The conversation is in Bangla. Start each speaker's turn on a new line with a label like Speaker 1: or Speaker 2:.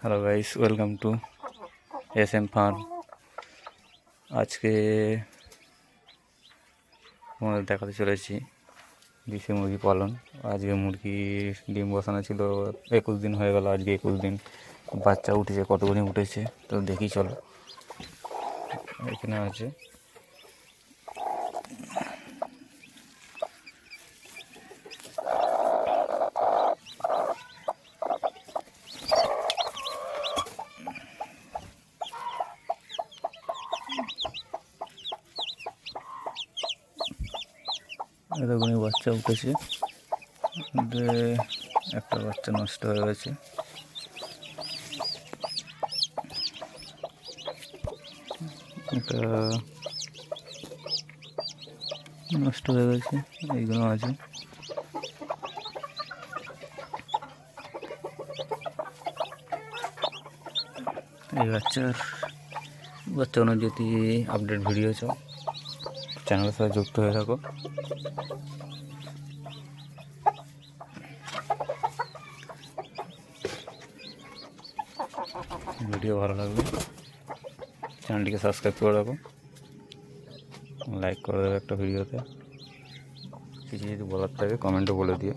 Speaker 1: Hello guys, welcome to SM farm. আজকে তোমাদের দেখাতে চলেছি দেশি মুরগি পালন। আজকে মুরগির ডিম বসানো ছিল 21 দিন হয়ে গেল। আজকে 21 দিন বাচ্চা উঠেছে, কতগুলি উঠেছে তো দেখি চলো। এখানে আছে এরকমই বাচ্চা উঠেছে। একটা বাচ্চা নষ্ট হয়ে গেছে। এটা নষ্ট হয়ে গেছে, এইগুলো আছে। এই বাচ্চাগুলো যদি আপডেট ভিডিও চাও চ্যানেলের সাথে যুক্ত হয়ে থাকো। ভিডিও ভালো লাগলে চ্যানেলটিকে সাবস্ক্রাইব করে রাখো, লাইক করে দেবে একটা ভিডিওতে। কিছু যদি বলার থাকে কমেন্টে বলে দিও।